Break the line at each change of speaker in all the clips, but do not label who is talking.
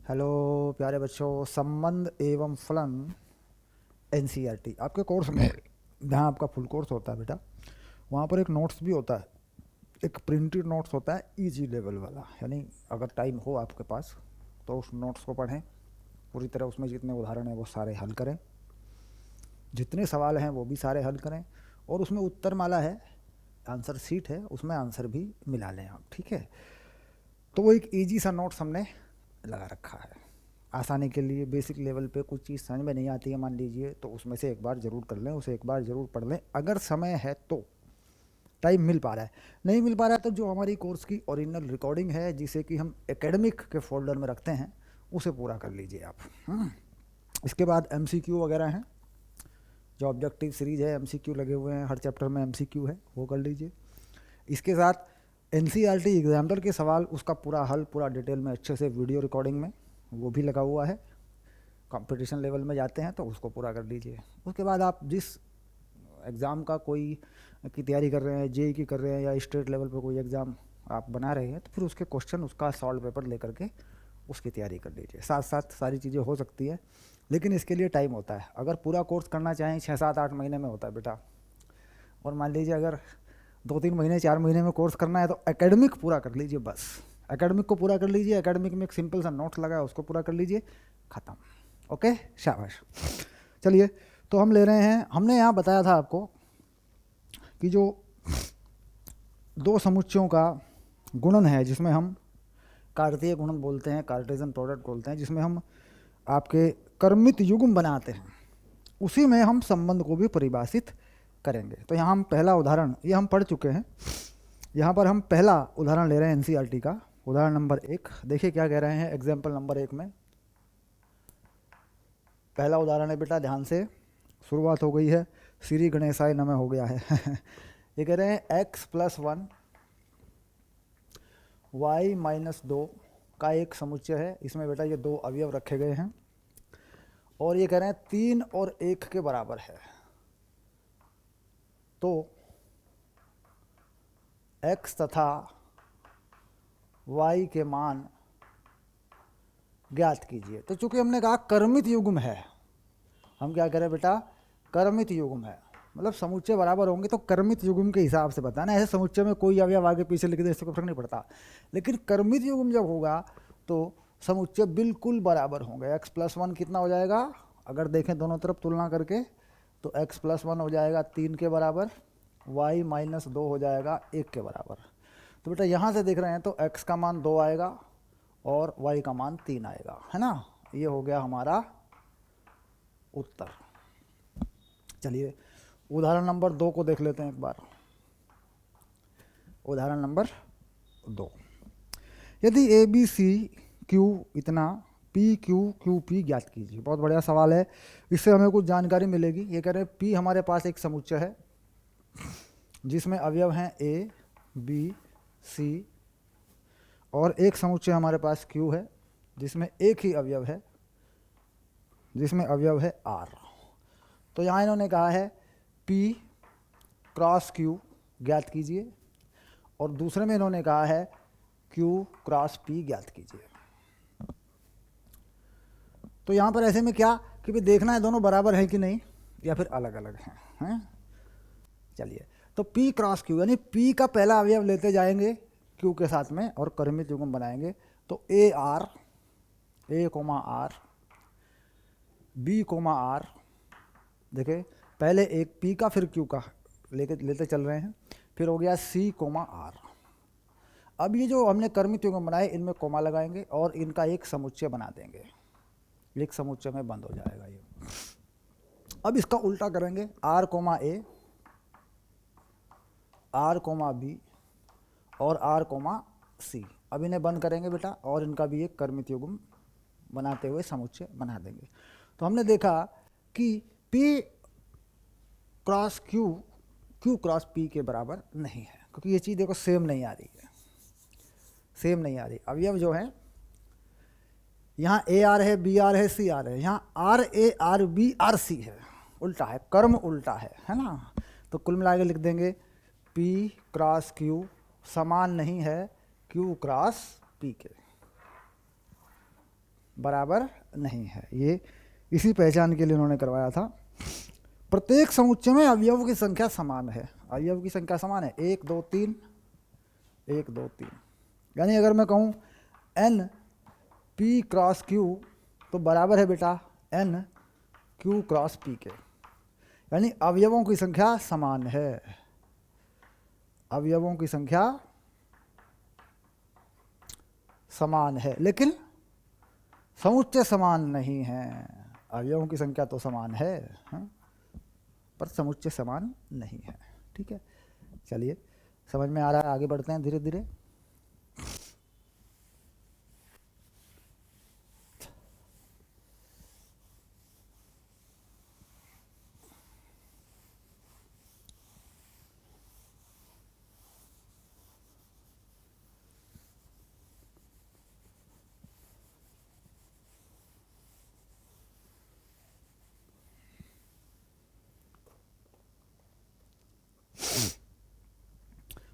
Hello प्यारे बच्चों, संबंध एवं फलन एनसीईआरटी आपके कोर्स में जहाँ आपका फुल कोर्स होता है बेटा, वहाँ पर एक नोट्स भी होता है। एक प्रिंटेड नोट्स होता है इजी लेवल वाला, यानी अगर टाइम हो आपके पास तो उस नोट्स को पढ़ें पूरी तरह। उसमें जितने उदाहरण हैं वो सारे हल करें, जितने सवाल हैं वो भी सारे हल करें, और उसमें उत्तर माला है, आंसर सीट है, उसमें आंसर भी मिला लें आप। ठीक है, तो वो एक इजी सा नोट्स हमने लगा रखा है आसानी के लिए। बेसिक लेवल पे कुछ चीज़ समझ में नहीं आती है मान लीजिए, तो उसमें से एक बार ज़रूर कर लें, उसे एक बार ज़रूर पढ़ लें अगर समय है तो। टाइम मिल पा रहा है, नहीं मिल पा रहा है तो जो हमारी कोर्स की ओरिजिनल रिकॉर्डिंग है जिसे कि हम एकेडमिक के फोल्डर में रखते हैं, उसे पूरा कर लीजिए आप। इसके बाद एमसीक्यू वगैरह हैं, जो ऑब्जेक्टिव सीरीज है एमसीक्यू लगे हुए हैं, हर चैप्टर में एमसीक्यू है, वो कर लीजिए। इसके साथ एनसीईआरटी एग्जाम्पल के सवाल, उसका पूरा हल पूरा डिटेल में अच्छे से वीडियो रिकॉर्डिंग में वो भी लगा हुआ है। कंपटीशन लेवल में जाते हैं तो उसको पूरा कर लीजिए। उसके बाद आप जिस एग्ज़ाम का कोई की तैयारी कर रहे हैं, जेई की कर रहे हैं या स्टेट लेवल पर कोई एग्ज़ाम आप बना रहे हैं, तो फिर उसके क्वेश्चन, उसका सॉल्व पेपर लेकर के उसकी तैयारी कर लीजिए। साथ साथ सारी चीज़ें हो सकती है, लेकिन इसके लिए टाइम होता है। अगर पूरा कोर्स करना चाहें 6 7 8 महीने में होता है बेटा, और मान लीजिए अगर 2 3 महीने 4 महीने में कोर्स करना है तो एकेडमिक पूरा कर लीजिए बस। एकेडमिक को पूरा कर लीजिए, एकेडमिक में एक सिंपल सा नोट्स लगा है उसको पूरा कर लीजिए, ख़त्म। ओके, शाबाश। चलिए, तो हम ले रहे हैं, हमने यहाँ बताया था आपको कि जो दो समुच्चयों का गुणन है, जिसमें हम कार्तीय गुणन बोलते हैं, कार्टेशियन प्रोडक्ट बोलते हैं, जिसमें हम आपके कर्मित युग्म बनाते हैं, उसी में हम संबंध को भी परिभाषित करेंगे। तो यहाँ हम पहला उदाहरण, ये हम पढ़ चुके हैं, यहाँ पर हम पहला उदाहरण ले रहे हैं एनसीईआरटी का, उदाहरण नंबर 1। देखिए क्या कह रहे हैं एग्जाम्पल नंबर 1 में। पहला उदाहरण है बेटा, ध्यान से शुरुआत हो गई है, श्री गणेशाय नमः हो गया है। ये कह रहे हैं x+1 y-2 का एक समुच्चय है। इसमें बेटा ये दो अवयव रखे गए हैं, और ये कह रहे हैं 3 और 1 के बराबर है। तो x तथा y के मान ज्ञात कीजिए। तो चूंकि हमने कहा कर्मित युग्म है, हम क्या करें बेटा, कर्मित युग्म है, मतलब समुच्चय बराबर होंगे तो कर्मित युग्म के हिसाब से बताना। ऐसे समुच्चय में कोई अवयव आगे पीछे लिख दे इससे कोई फर्क नहीं पड़ता, लेकिन कर्मित युग्म जब होगा तो समुच्चय बिल्कुल बराबर होंगे। x+1 कितना हो जाएगा, अगर देखें दोनों तरफ तुलना करके, तो x+1 हो जाएगा 3 के बराबर, y-2 हो जाएगा 1 के बराबर। तो बेटा यहाँ से देख रहे हैं तो x का मान 2 आएगा और y का मान 3 आएगा, है ना। ये हो गया हमारा उत्तर। चलिए उदाहरण नंबर 2 को देख लेते हैं एक बार। उदाहरण नंबर 2, यदि ए बी सी क्यू इतना पी क्यू क्यू पी ज्ञात कीजिए। बहुत बढ़िया सवाल है, इससे हमें कुछ जानकारी मिलेगी। ये कह रहे हैं पी हमारे पास एक समुच्चय है जिसमें अवयव हैं ए बी सी, और एक समुच्चय हमारे पास क्यू है जिसमें एक ही अवयव है, जिसमें अवयव है आर। तो यहाँ इन्होंने कहा है P क्रॉस Q ज्ञात कीजिए, और दूसरे में इन्होंने कहा है Q क्रॉस P ज्ञात कीजिए। तो यहाँ पर ऐसे में क्या कि भी देखना है दोनों बराबर है कि नहीं, या फिर अलग अलग हैं। चलिए, तो P क्रॉस Q यानी P का पहला अवयव लेते जाएंगे Q के साथ में और कर्मित युग्म बनाएंगे। तो A R, A comma R, B comma R, देखे पहले एक P का फिर Q का लेते चल रहे हैं, फिर हो गया C कोमा R। अब ये जो हमने कर्मित युग्म बनाए इनमें कोमा लगाएंगे और इनका एक समुच्चय बना देंगे, एक समुच्चय में बंद हो जाएगा ये। अब इसका उल्टा करेंगे, R comma A, R comma B और R कोमा C। अब इन्हें बंद करेंगे बेटा और इनका भी एक कर्मित युग्म बनाते हुए समुच्चय बना देंगे। तो हमने देखा कि P cross Q Q cross P के बराबर नहीं है, क्योंकि ये चीज़ देखो सेम नहीं आ रही है, सेम नहीं आ रही। अवयव जो है यहाँ ए आर है, बी आर है, सी आर है, यहाँ R A R B R C है, उल्टा है, कर्म उल्टा है ना। तो कुल मिला के लिख देंगे P क्रॉस Q समान नहीं है Q क्रॉस P के। बराबर नहीं है। ये इसी पहचान के लिए उन्होंने करवाया था। प्रत्येक समुच्चय में अवयव की संख्या समान है। अवयव की संख्या समान है, 1 2 3, 1 2 3। यानी अगर मैं कहूँ एन पी क्रॉस क्यू तो बराबर है बेटा एन क्यू क्रॉस पी के। यानी अवयवों की संख्या समान है। अवयवों की संख्या समान है, लेकिन समुच्चय समान नहीं है। अवयवों की संख्या तो समान है, हाँ? पर समुच्चय समान नहीं है। ठीक है, चलिए समझ में आ रहा है, आगे बढ़ते हैं धीरे धीरे।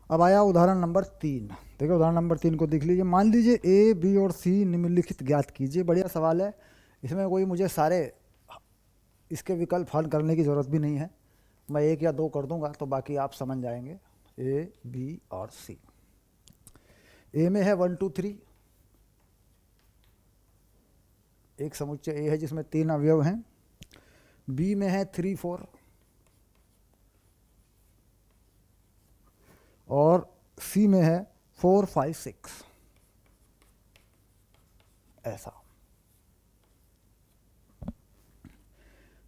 अब आया उदाहरण नंबर 3। देखो उदाहरण नंबर 3 को देख लीजिए। मान लीजिए ए बी और सी निम्नलिखित ज्ञात कीजिए। बढ़िया सवाल है, इसमें कोई मुझे सारे इसके विकल्प हल करने की ज़रूरत भी नहीं है। मैं 1 या 2 कर दूंगा तो बाकी आप समझ जाएंगे। ए बी और सी। ए में है 1 2 3, एक समुच्चय ए है जिसमें 3 अवयव हैं। बी में है 3 4 और सी में है 4 5 6। ऐसा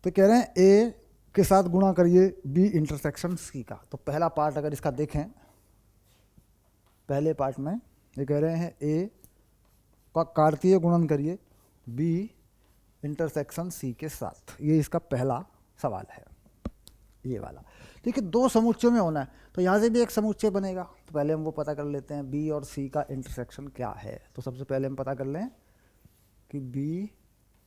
तो कह रहे हैं ए के साथ गुणा करिए बी इंटरसेक्शन सी का। तो पहला पार्ट अगर इसका देखें, पहले पार्ट में ये कह रहे हैं ए का कार्तीय गुणन करिए बी इंटरसेक्शन सी के साथ। ये इसका पहला सवाल है, ये वाला। ठीक है, 2 समुच्चयों में होना है तो यहाँ से भी एक समुच्चय बनेगा। तो पहले हम वो पता कर लेते हैं बी और सी का इंटरसेक्शन क्या है। तो सबसे पहले हम पता कर लें कि बी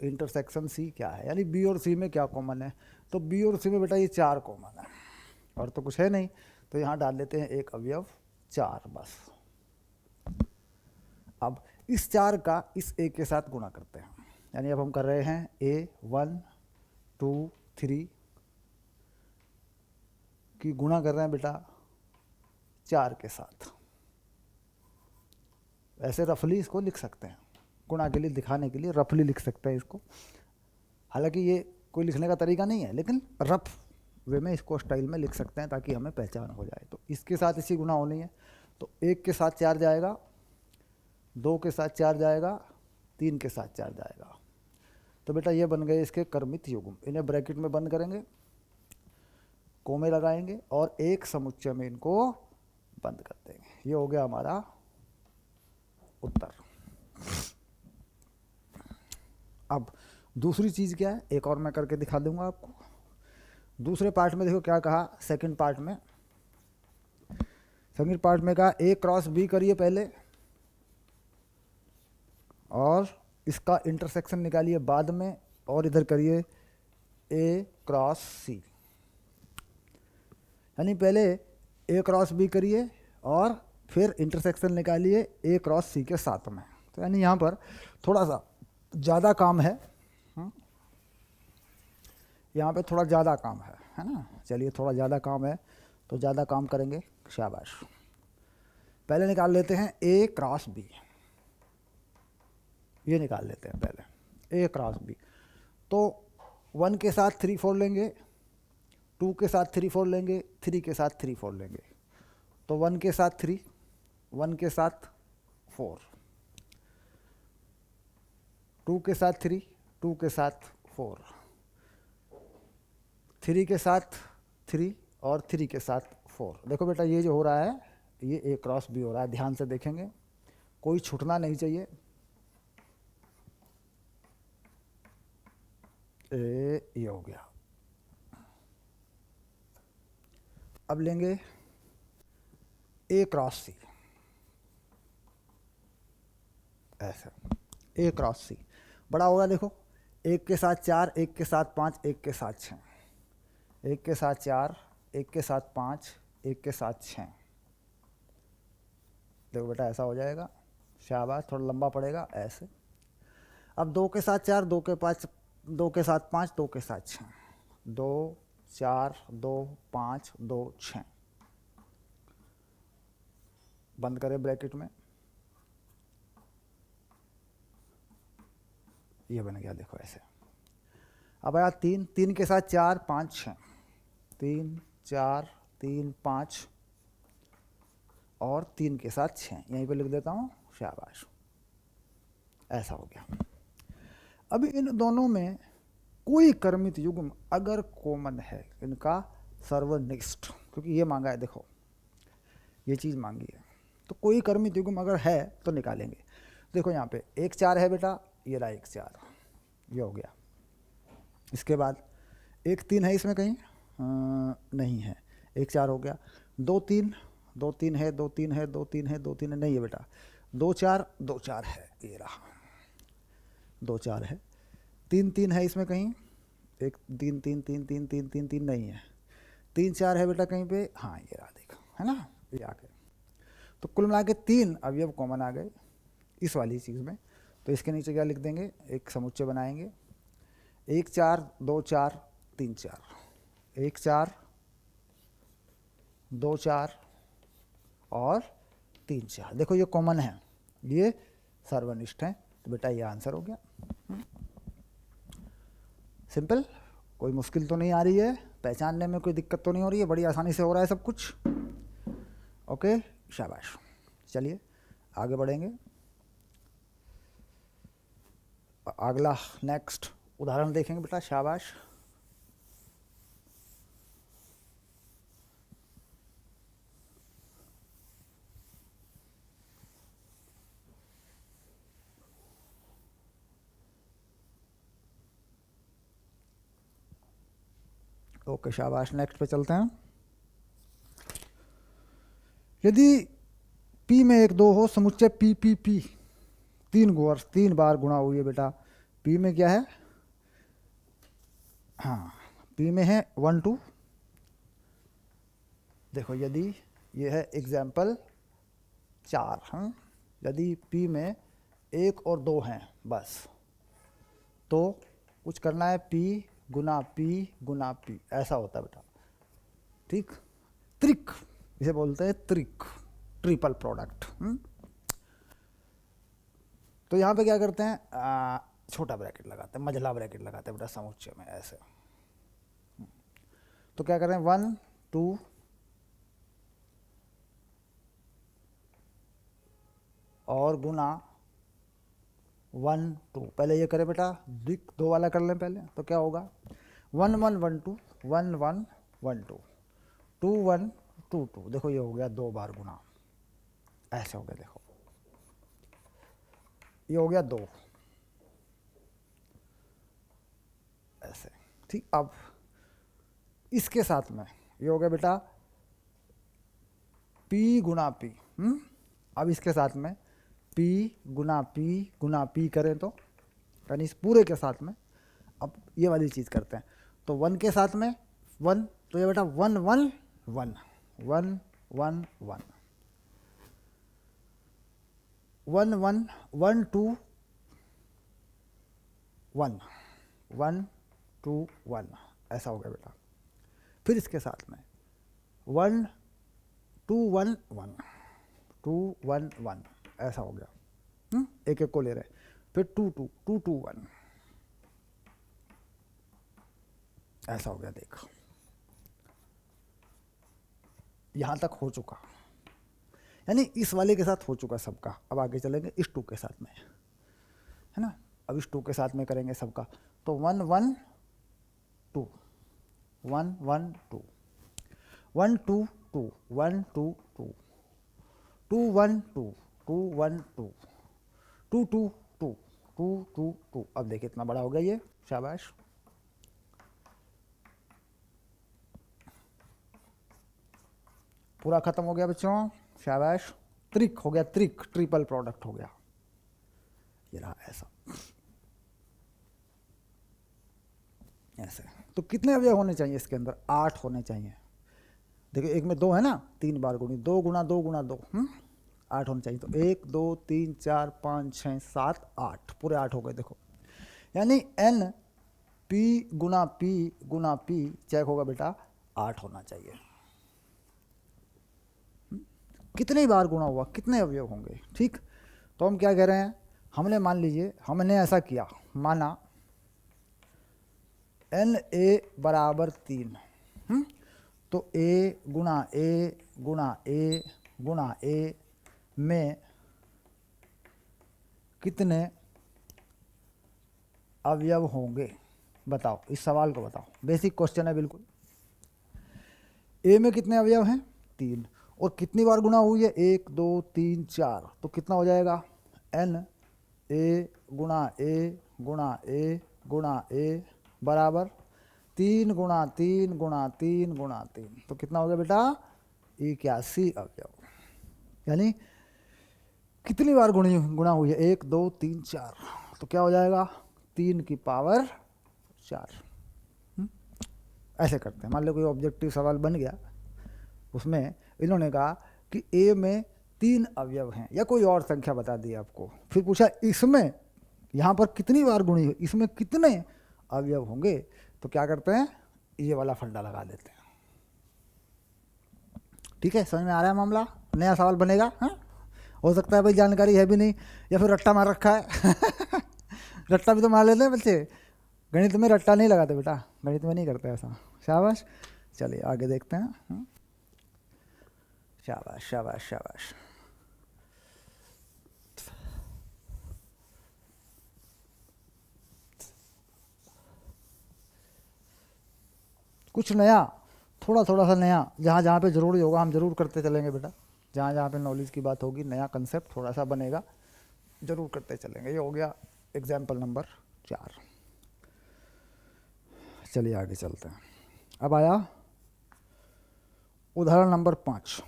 इंटरसेक्शन सी क्या है, यानी बी और सी में क्या कॉमन है। तो बी और सी में बेटा ये 4 कॉमन है और तो कुछ है नहीं, तो यहाँ डाल लेते हैं एक अवयव 4 बस। अब इस 4 का इस ए के साथ गुणा करते हैं। यानी अब हम कर रहे हैं ए 1 2 3 की गुणा कर रहे हैं बेटा 4 के साथ। ऐसे रफली इसको लिख सकते हैं, गुणा के लिए दिखाने के लिए रफली लिख सकते हैं इसको। हालांकि ये कोई लिखने का तरीका नहीं है, लेकिन रफ वे में इसको स्टाइल में लिख सकते हैं ताकि हमें पहचान हो जाए। तो इसके साथ इसी गुणा होनी है। तो 1 के साथ 4 जाएगा, 2 के साथ 4 जाएगा, 3 के साथ 4 जाएगा। तो बेटा ये बन गए इसके कर्मित युग्म। इन्हें ब्रैकेट में बंद करेंगे, कोमे लगाएंगे और एक समुच्चय में इनको बंद कर देंगे। ये हो गया हमारा उत्तर। अब दूसरी चीज़ क्या है, एक और मैं करके दिखा दूंगा आपको। दूसरे पार्ट में देखो क्या कहा। सेकंड पार्ट में कहा ए क्रॉस बी करिए पहले और इसका इंटरसेक्शन निकालिए बाद में, और इधर करिए ए क्रॉस सी। यानी पहले ए क्रॉस बी करिए और फिर इंटरसेक्शन निकालिए ए क्रॉस सी के साथ में। तो यानी यहाँ पर थोड़ा सा ज़्यादा काम है, यहाँ पे थोड़ा ज़्यादा काम है ना। चलिए थोड़ा ज़्यादा काम है तो ज़्यादा काम करेंगे, शाबाश। पहले निकाल लेते हैं ए क्रॉस बी। ये निकाल लेते हैं पहले ए क्रॉस बी। तो 1 के साथ 3 4 लेंगे, 2 के साथ 3 4 लेंगे, 3 के साथ 3 4 लेंगे। तो 1 के साथ 3, 1 के साथ 4, 2 के साथ 3, 2 के साथ 4, 3 के साथ 3 और 3 के साथ 4। देखो बेटा ये जो हो रहा है ये ए क्रॉस बी हो रहा है। ध्यान से देखेंगे, कोई छूटना नहीं चाहिए। ये हो गया। अब लेंगे ए क्रॉस सी। ऐसा ए क्रॉस सी बड़ा होगा। देखो 1 के साथ 4, 1 के साथ 5, 1 के साथ 6, 1 के साथ 4, 1 के साथ 5, 1 के साथ 6। देखो बेटा ऐसा हो जाएगा, शाबाश। थोड़ा लंबा पड़ेगा ऐसे। अब 2 के साथ 4, 2 के 5, 2 के साथ 5, 2 के साथ 6, 2 4 2 5 2 6, बंद करें ब्रैकेट में, ये बन गया देखो ऐसे। अब आया 3, 3 के साथ 4 5 6, 3 4 3 5 और 3 के साथ 6, यहीं पे लिख देता हूँ, शाबाश, ऐसा हो गया। अब इन दोनों में कोई कर्मित युग्म अगर कॉमन है, इनका सर्वनिष्ठ, क्योंकि ये मांगा है, देखो ये चीज़ मांगी है, तो कोई कर्मित युग्म अगर है तो निकालेंगे। देखो यहाँ पे 1 4 है बेटा, ये रहा 1 4, ये हो गया। इसके बाद 1 3 है इसमें कहीं, नहीं है, 1 4 हो गया। 2 3, 2 3 है, 2 3 है, 2 3 है, 2 3 है, नहीं है बेटा। 2 4 2 4 है, ये रहा 2 4 है। 3 3 है इसमें कहीं, 1 3 3 3 3 3 3 3 नहीं है। 3 4 है बेटा कहीं पे, हाँ ये रहा देखो, है ना, ये आ गए। तो कुल मिला के 3 अवयव कॉमन आ गए इस वाली चीज़ में। तो इसके नीचे क्या लिख देंगे, एक समुच्चय बनाएंगे, 1 4 2 4 3 4, 1 4 2 4 और 3 4, देखो ये कॉमन है, ये सर्वनिष्ठ है, तो बेटा ये आंसर हो गया। सिंपल, कोई मुश्किल तो नहीं आ रही है, पहचानने में कोई दिक्कत तो नहीं हो रही है, बड़ी आसानी से हो रहा है सब कुछ। ओके, शाबाश। चलिए आगे बढ़ेंगे। अगला नेक्स्ट उदाहरण देखेंगे बेटा, शाबाश। ओके शाबाश, नेक्स्ट पे चलते हैं। यदि P में 1 2 हो, समुच्चय P P P 3 बार गुणा हुई है बेटा। P में क्या है, हाँ P में है 1 2। देखो यदि ये है एग्जाम्पल 4, हाँ, यदि P में 1 और 2 हैं बस, तो कुछ करना है, P गुना P गुना P, ऐसा होता है बेटा, ठीक, त्रिक इसे बोलते हैं, त्रिक, ट्रिपल प्रोडक्ट। तो यहाँ पे क्या करते हैं, छोटा ब्रैकेट लगाते हैं, मझला ब्रैकेट लगाते हैं बेटा समुच्चय में ऐसे। तो क्या करें, 1 2 और गुना 1 2, पहले ये करें बेटा, दिक 2 वाला कर लें पहले, तो क्या होगा, 1 1 1 2 1 1 1 2 2 1 2 2, देखो ये हो गया 2 बार गुना, ऐसे हो गया, देखो ये हो गया 2 ऐसे, ठीक। अब इसके साथ में ये हो गया बेटा P गुना P, अब इसके साथ में P गुना P करें तो, यानी इस पूरे के साथ में अब ये वाली चीज़ करते हैं। तो 1 के साथ में 1, तो ये बेटा 1 1 1 1 1 1 1 1 1 2 1 1 2 1, ऐसा हो गया बेटा। फिर इसके साथ में 1 2 1 1 2 1 1, ऐसा हो गया, एक एक को ले रहे। फिर 2 2 2 2 1, ऐसा हो गया, देख यहाँ तक हो चुका, यानी इस वाले के साथ हो चुका सबका। अब आगे चलेंगे इस 2 के साथ में, है ना, अब इस 2 के साथ में करेंगे सबका। तो 1 1 2 1 1 2 1 2 2 1 2 2 2 1 2 2 1 2 2 2 2 2 2 2, अब देखिए इतना बड़ा हो गया ये, शाबाश। पूरा खत्म हो गया बच्चों, शाबाश। त्रिक हो गया, त्रिक, ट्रिपल प्रोडक्ट हो गया, ये रहा ऐसा, ऐसे। तो कितने अवयव होने चाहिए इसके अंदर, 8 होने चाहिए। देखिए एक में 2 है ना, 3 बार गुणी, 2 गुणा 2 गुणा 2, 8 होने चाहिए। तो 1 2 3 4 5 6 7 8, पूरे 8 हो गए। देखो यानी एन पी गुना पी चेक होगा बेटा 8 होना चाहिए। कितनी बार गुणा हुआ, कितने अवयव होंगे। ठीक, तो हम क्या कह रहे हैं, हमने मान लीजिए हमने ऐसा किया, माना एन ए बराबर 3, तो ए गुणा ए गुणा ए गुणा ए में कितने अवयव होंगे बताओ, इस सवाल को बताओ। बेसिक क्वेश्चन है बिल्कुल। ए में कितने अवयव हैं 3, और कितनी बार गुणा हुई है 1 2 3 4, तो कितना हो जाएगा एन ए गुणा ए गुणा ए गुणा ए बराबर 3 गुणा 3 गुणा 3 गुणा 3, तो कितना हो गया बेटा 81 अवयव। यानी कितनी बार गुणा हुई है 1 2 3 4, तो क्या हो जाएगा 3 की पावर 4। ऐसे करते हैं। मान लो कोई ऑब्जेक्टिव सवाल बन गया, उसमें इन्होंने कहा कि ए में 3 अवयव हैं या कोई और संख्या बता दी आपको, फिर पूछा इसमें यहाँ पर कितनी बार गुणी हुई, इसमें कितने अवयव होंगे, तो क्या करते हैं ये वाला फंडा लगा देते हैं। ठीक है, समझ में आ रहा है मामला। नया सवाल बनेगा, हाँ हो सकता है भाई जानकारी है भी नहीं या फिर रट्टा मार रखा है रट्टा भी तो मार लेते हैं बच्चे, गणित में रट्टा नहीं लगाते बेटा, गणित में नहीं करते ऐसा। शाबाश, चलिए आगे देखते हैं। शाबाश शाबाश शाबाश। कुछ नया, थोड़ा थोड़ा सा नया, जहाँ जहाँ पे ज़रूरी होगा हम ज़रूर करते चलेंगे बेटा। जहाँ जहाँ पे नॉलेज की बात होगी, नया कंसेप्ट थोड़ा सा बनेगा, ज़रूर करते चलेंगे। ये हो गया एग्जाम्पल नंबर 4। चलिए आगे चलते हैं। अब आया उदाहरण नंबर 5।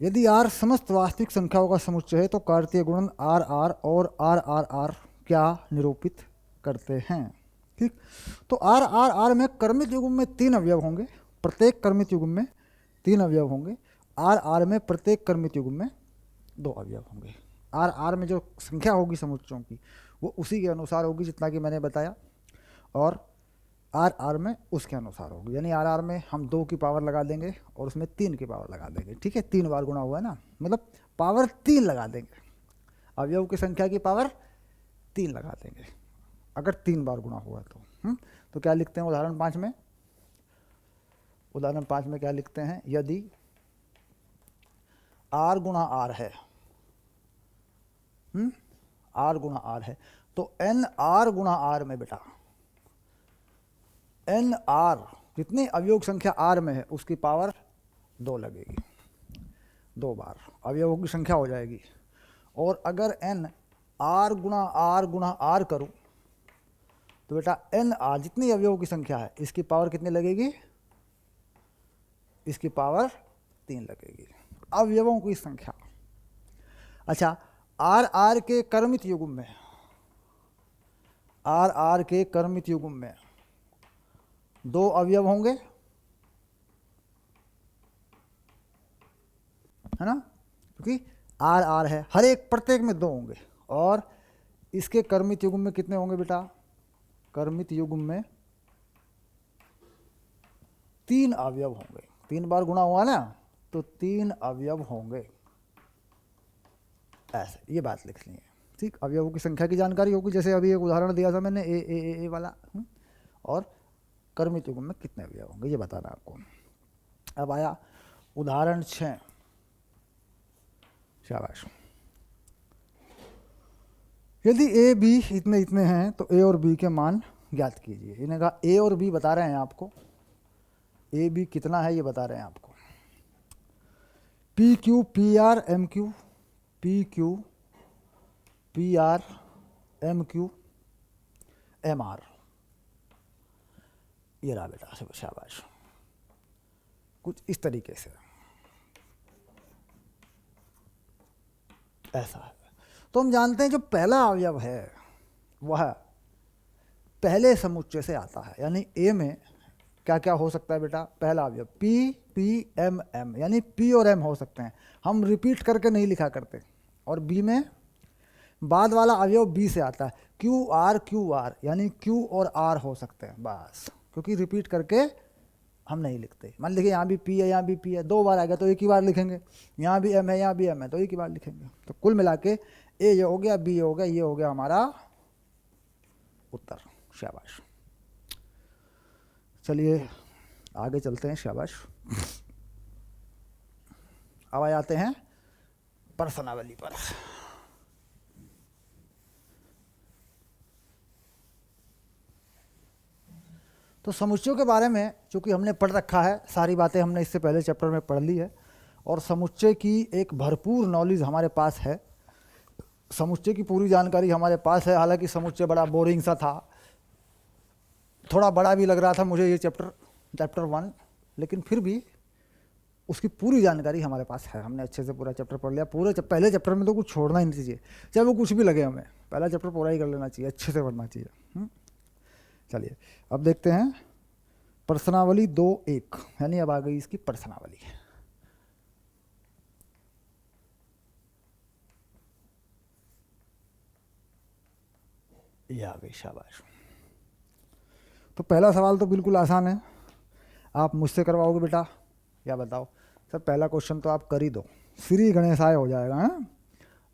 यदि R समस्त वास्तविक संख्याओं का समुच्चय है तो कार्तीय गुणन आर आर और आर आर आर क्या निरूपित करते हैं। ठीक, तो आर आर आर में क्रमित युग्म में 3 अवयव होंगे, प्रत्येक क्रमित युग्म में 3 अवयव होंगे। आर आर में प्रत्येक क्रमित युग्म में 2 अवयव होंगे। आर आर में जो संख्या होगी समुच्चयों की वो उसी के अनुसार होगी जितना कि मैंने बताया, और आर आर में उसके अनुसार होगी। यानी आर आर में हम 2 की पावर लगा देंगे और उसमें 3 की पावर लगा देंगे। ठीक है, 3 बार गुणा हुआ है ना, मतलब पावर 3 लगा देंगे, अवयव की संख्या की पावर 3 लगा देंगे अगर 3 बार गुणा हुआ तो क्या लिखते हैं उदाहरण 5 में। उदाहरण 5 में क्या लिखते हैं, यदि आर गुणा आर है, आर गुणा आर है, तो एन आर गुणा आर में बेटा एन आर जितनी अवयव संख्या आर में है उसकी पावर 2 लगेगी, 2 बार अवयवों की संख्या हो जाएगी। और अगर एन आर गुणा आर करूं तो बेटा एन आर जितनी अवयवों की संख्या है इसकी पावर कितनी लगेगी, इसकी पावर 3 लगेगी, अवयवों की संख्या। अच्छा, आर आर के क्रमित युग्म में, आर आर के क्रमित युग्म में 2 अवयव होंगे, है ना, क्योंकि आर आर है, हर एक प्रत्येक में 2 होंगे। और इसके क्रमित युग्म में कितने होंगे बेटा, क्रमित युग्म में 3 अवयव होंगे। 3 बार गुणा हुआ ना तो 3 अवयव होंगे, ऐसे ये बात लिखनी है। ठीक, अवयवों की संख्या की जानकारी होगी, जैसे अभी एक उदाहरण दिया था मैंने ए वाला, और क्रमित युग्म में कितने अवयव होंगे ये बताना आपको। अब आया उदाहरण 6। शाबाश। यदि ए बी इतने इतने हैं तो ए और बी के मान ज्ञात कीजिए। इन्हें कहा ए और बी बता रहे हैं आपको, ए बी कितना है ये बता रहे हैं आपको। P Q P R M Q, P Q P R M Q M R, ये रहा बेटा। शाबाश, कुछ इस तरीके से ऐसा है। तो हम जानते हैं जो पहला अवयव है वह पहले समुच्चय से आता है, यानी ए में क्या क्या हो सकता है बेटा? पहला अवयव पी पी एम एम, यानी पी और एम हो सकते हैं, हम रिपीट करके नहीं लिखा करते। और बी में बाद वाला अवयव बी से आता है, क्यू आर, यानी क्यू और आर हो सकते हैं बस, क्योंकि रिपीट करके हम नहीं लिखते। मान लीजिए यहाँ भी पी है, यहाँ भी पी है, 2 बार आ गया तो एक ही बार लिखेंगे, यहाँ भी एम है, यहाँ भी एम है, तो एक ही बार लिखेंगे। तो कुल मिला के ए ये हो गया, बी ये हो गया, ये हो गया हमारा उत्तर। शाबाश। चलिए आगे चलते हैं। शाबाश। अब आ जाते हैं प्रश्नावली पर। तो समुच्चयों के बारे में चूंकि हमने पढ़ रखा है, सारी बातें हमने इससे पहले चैप्टर में पढ़ ली है, और समुच्चय की एक भरपूर नॉलेज हमारे पास है, समुच्चय की पूरी जानकारी हमारे पास है। हालांकि समुच्चय बड़ा बोरिंग सा था, थोड़ा बड़ा भी लग रहा था मुझे ये चैप्टर 1, लेकिन फिर भी उसकी पूरी जानकारी हमारे पास है। हमने अच्छे से पूरा चैप्टर पढ़ लिया। पहले चैप्टर में तो कुछ छोड़ना ही नहीं चाहिए, चाहे वो कुछ भी लगे हमें, पहला चैप्टर पूरा ही कर लेना चाहिए, अच्छे से पढ़ना चाहिए। चलिए अब देखते हैं प्रश्नावली 2.1, यानी अब आ गई इसकी प्रश्नावली। ये आ गई। शाबाश। तो पहला सवाल तो बिल्कुल आसान है, आप मुझसे करवाओगे बेटा या बताओ? सर पहला क्वेश्चन तो आप कर ही दो, श्री गणेशाय हो जाएगा। हाँ,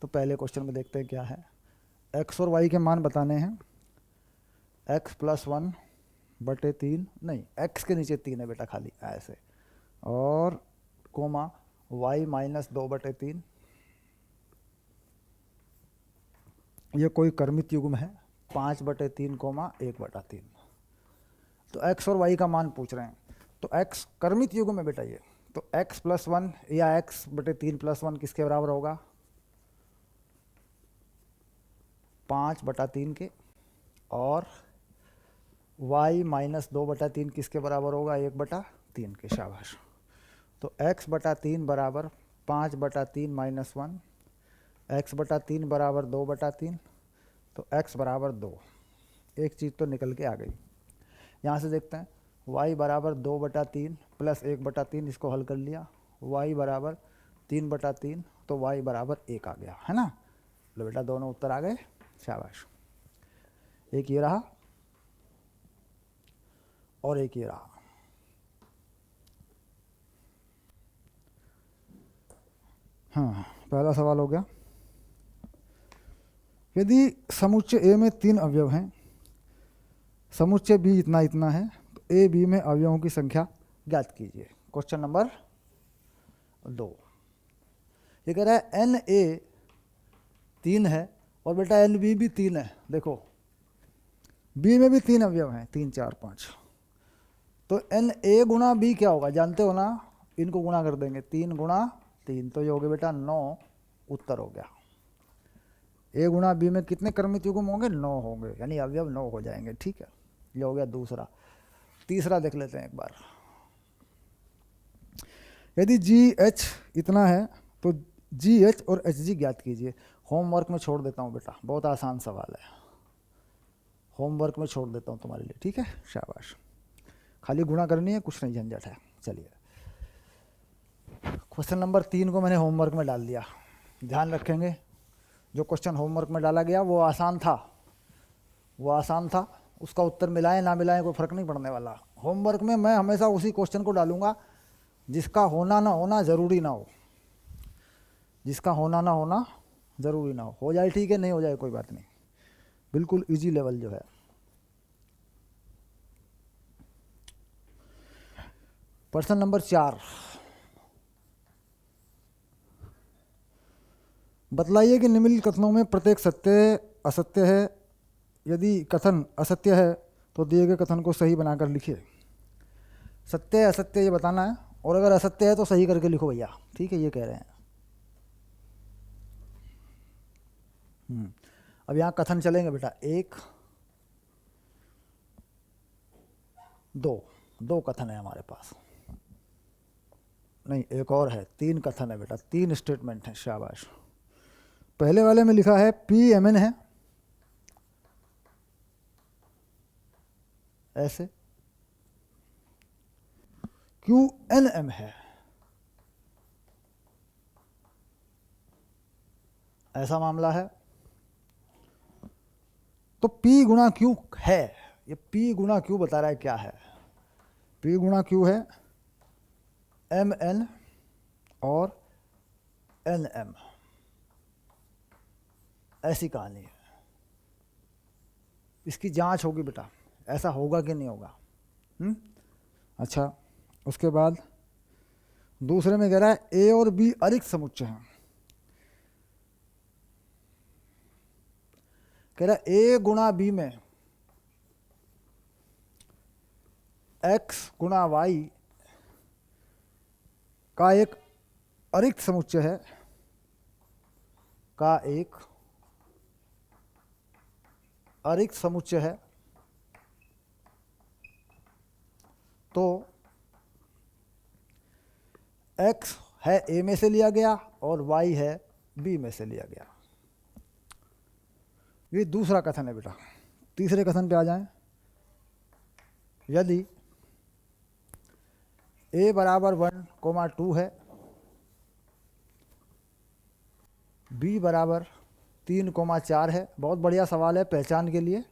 तो पहले क्वेश्चन में देखते हैं क्या है। एक्स और वाई के मान बताने हैं। एक्स प्लस 1 बटे 3, नहीं एक्स के नीचे 3 है बेटा खाली ऐसे, और कोमा वाई माइनस 2 बटे 3, ये कोई कर्मित युग्म है, 5 बटे 3 कोमा 1 बटा 3। तो एक्स और वाई का मान पूछ रहे हैं, तो एक्स कर्मित युग्म है बेटा ये, तो एक्स प्लस 1 या एक्स बटे 3 प्लस 1 किसके बराबर होगा? 5 बटा 3 के, और y माइनस 2 बटा 3 किसके बराबर होगा? 1 बटा 3 के। शाबाश। तो x बटा 3 बराबर 5 बटा 3 माइनस 1, x बटा 3 बराबर 2 बटा 3, तो x बराबर 2। एक चीज़ तो निकल के आ गई। यहाँ से देखते हैं y बराबर 2 बटा 3 प्लस 1 बटा 3, इसको हल कर लिया, y बराबर 3 बटा 3, तो y बराबर 1 आ गया, है ना? लो बेटा दोनों उत्तर आ गए। शाबाश। एक ये रहा और एक ये रहा। हाँ, पहला सवाल हो गया। यदि समुच्चय ए में 3 अवयव हैं, समुच्चय बी इतना इतना है, तो ए बी में अवयवों की संख्या ज्ञात कीजिए। Question number 2। ये कह रहा है एन ए 3 है और बेटा एन बी भी 3 है। देखो बी में भी 3 अवयव हैं, 3 4 5, तो एन ए गुणा बी क्या होगा? जानते हो ना, इनको गुणा कर देंगे, 3 गुणा 3, तो ये हो गया बेटा 9। उत्तर हो गया। ए गुणा बी में कितने कर्मित युग्म होंगे? 9 होंगे, यानी अवयव 9 हो जाएंगे। ठीक है, ये हो गया दूसरा। तीसरा देख लेते हैं एक बार। यदि जी एच इतना है तो जी एच और एच जी ज्ञात कीजिए। होमवर्क में छोड़ देता हूँ बेटा, बहुत आसान सवाल है, होमवर्क में छोड़ देता हूँ तुम्हारे लिए। ठीक है, शाबाश। खाली गुणा करनी है, कुछ नहीं झंझट है। चलिए क्वेश्चन नंबर 3 को मैंने होमवर्क में डाल दिया। ध्यान रखेंगे, जो क्वेश्चन होमवर्क में डाला गया वो आसान था, उसका उत्तर मिलाएं ना मिलाएं कोई फ़र्क नहीं पड़ने वाला। होमवर्क में मैं हमेशा उसी क्वेश्चन को डालूंगा जिसका होना ना होना ज़रूरी ना हो, जिसका होना ना होना ज़रूरी ना हो जाए ठीक है, नहीं हो जाए कोई बात नहीं, बिल्कुल इजी लेवल जो है। प्रश्न नंबर 4, बतलाइए कि निम्नलिखित कथनों में प्रत्येक सत्य असत्य है। यदि कथन असत्य है तो दिए गए कथन को सही बनाकर लिखिए। सत्य है असत्य ये बताना है, और अगर असत्य है तो सही करके लिखो भैया। ठीक है, ये कह रहे हैं। अब यहाँ कथन चलेंगे बेटा, 1 2 कथन है हमारे पास, नहीं एक और है, 3 कथन है बेटा, 3 स्टेटमेंट है। शाबाश। पहले वाले में लिखा है पी एम एन है ऐसे, क्यू एन एम है, ऐसा मामला है, तो P गुणा Q है, ये P गुणा Q बता रहा है क्या है, P गुणा Q है एम एन और एन एम, ऐसी कहानी है। इसकी जांच होगी बेटा, ऐसा होगा कि नहीं होगा। अच्छा, उसके बाद दूसरे में कह रहा है ए और बी अरिक्त समुच्चय हैं। कह रहा है ए गुणा बी में एक्स गुणा वाई का एक अरिक्त समुच्चय है, का एक अरिक्त समुच्चय है, तो x है a में से लिया गया और y है b में से लिया गया। ये दूसरा कथन है बेटा। तीसरे कथन पे आ जाएं। यदि a बराबर 1,2 है, b बराबर 3,4 है, बहुत बढ़िया सवाल है पहचान के लिए,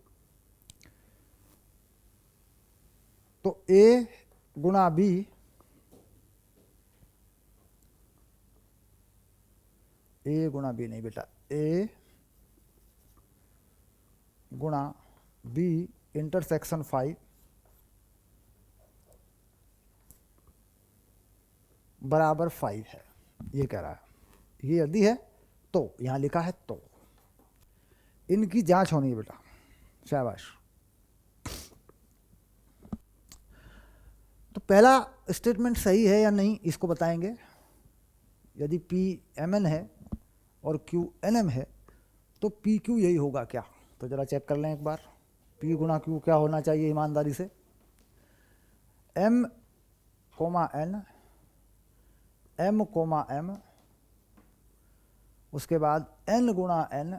तो a गुणा b नहीं बेटा, a गुणा b इंटरसेक्शन 5 बराबर 5 है, ये कह रहा है। ये यदि है तो, यहां लिखा है तो, इनकी जांच होनी है बेटा, शाबाश। तो पहला स्टेटमेंट सही है या नहीं इसको बताएंगे। यदि P mn है और Q nm है तो P Q यही होगा क्या, तो जरा चेक कर लें एक बार। P गुणा Q क्या होना चाहिए ईमानदारी से, m comma n, m comma m, उसके बाद n गुणा n,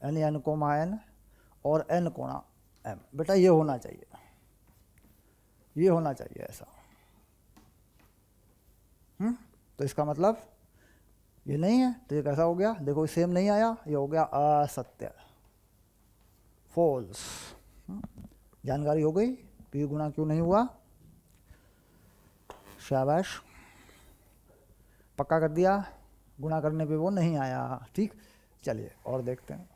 यानी n कोमा n और n गुणा m। बेटा ये होना चाहिए, ये होना चाहिए ऐसा। तो इसका मतलब ये नहीं है, तो ये कैसा हो गया, देखो सेम नहीं आया, ये हो गया असत्य, फॉल्स। जानकारी हो गई, P गुणा क्यों नहीं हुआ, शाबाश, पक्का कर दिया, गुणा करने पे वो नहीं आया। ठीक, चलिए और देखते हैं।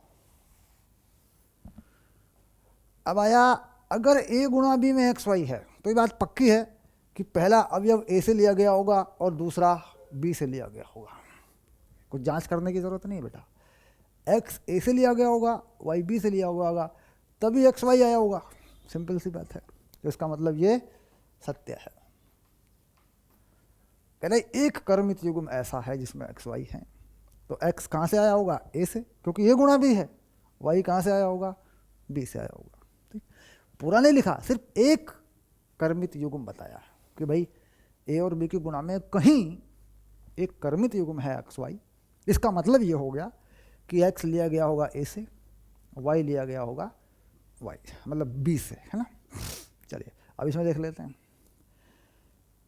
अब आया, अगर a गुणा b में एक्स वाई है तो ये बात पक्की है कि पहला अवयव a से लिया गया होगा और दूसरा b से लिया गया होगा, कुछ जांच करने की ज़रूरत नहीं है बेटा। x a से लिया गया होगा, y b से लिया हुआ होगा, तभी एक्स वाई आया होगा, सिंपल सी बात है। तो इसका मतलब ये सत्य है। कह रहे एक कर्मित युग्म ऐसा है जिसमें एक्स वाई है, तो x कहाँ से आया होगा, a से, क्योंकि a गुणा b है, y कहाँ से आया होगा, b से आया होगा। ठीक, पूरा नहीं लिखा, सिर्फ एक कर्मित युग्म बताया कि भाई a और b के गुणा में कहीं एक कर्मित युग्म है एक्स वाई। इसका मतलब ये हो गया कि x लिया गया होगा a से, y लिया गया होगा y मतलब b से, है ना। चलिए अब इसमें देख लेते हैं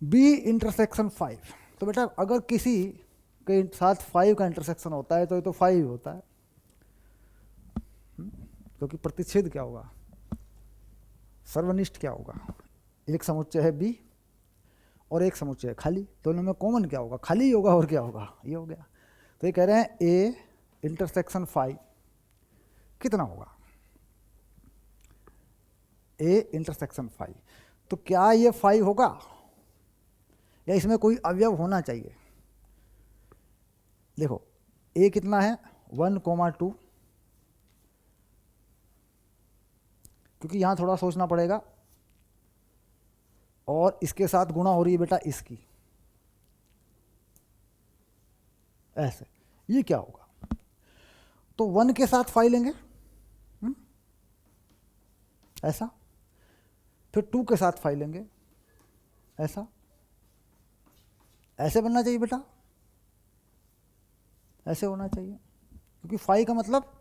b इंटरसेक्शन 5। तो बेटा अगर किसी के साथ 5 का इंटरसेक्शन होता है तो ये तो 5 ही होता है, क्योंकि प्रतिच्छेद क्या होगा, सर्वनिष्ठ क्या होगा, एक समुच्चय है b और एक समुच्चय है खाली, दोनों में कॉमन क्या होगा, खाली ही होगा, और क्या होगा, ये हो गया। तो ये कह रहे हैं a इंटरसेक्शन 5 कितना होगा, a इंटरसेक्शन 5, तो क्या ये 5 होगा या इसमें कोई अवयव होना चाहिए। देखो a कितना है 1,2, क्योंकि यहाँ थोड़ा सोचना पड़ेगा, और इसके साथ गुणा हो रही है बेटा इसकी, ऐसे, ये क्या होगा, तो 1 के साथ 5 लेंगे, ऐसा, फिर 2 के साथ 5 लेंगे, ऐसा, ऐसे बनना चाहिए बेटा, ऐसे होना चाहिए, क्योंकि 5 का मतलब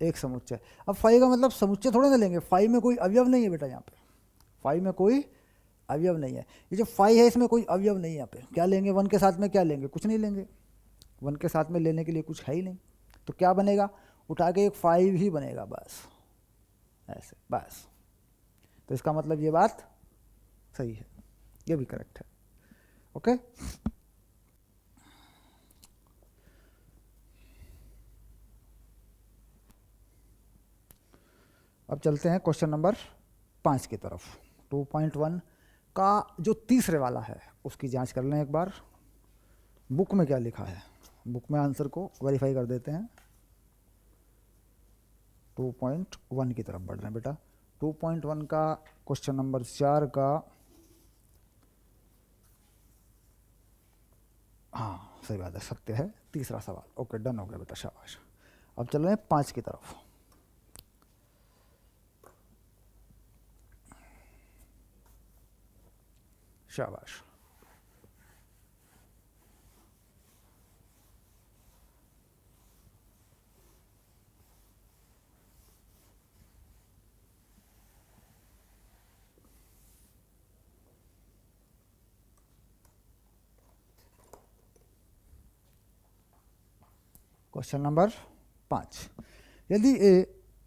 एक समुच्चय। अब 5 का मतलब समुच्चय थोड़े ना लेंगे, 5 में कोई अवयव नहीं है बेटा, यहाँ पे 5 में कोई अवयव नहीं है। ये जो फाइव है इसमें कोई अवयव नहीं है। यहाँ पे क्या लेंगे, वन के साथ में क्या लेंगे, कुछ नहीं लेंगे। वन के साथ में लेने के लिए कुछ है ही नहीं, तो क्या बनेगा, उठा के एक फाइव ही बनेगा बस, ऐसे बस। तो इसका मतलब ये बात सही है, ये भी करेक्ट है। ओके, अब चलते हैं क्वेश्चन नंबर 5 की तरफ। 2.1 का जो तीसरे वाला है उसकी जांच कर लें एक बार, बुक में क्या लिखा है। बुक में आंसर को वेरीफाई कर देते हैं। 2.1 की तरफ बढ़ रहे हैं बेटा। 2.1 का क्वेश्चन नंबर 4 का, हाँ सही बात है, सत्य है तीसरा सवाल। ओके, डन हो गया बेटा, शाबाश। अब चल रहे हैं 5 की तरफ। शाबाश। क्वेश्चन नंबर 5, यदि ए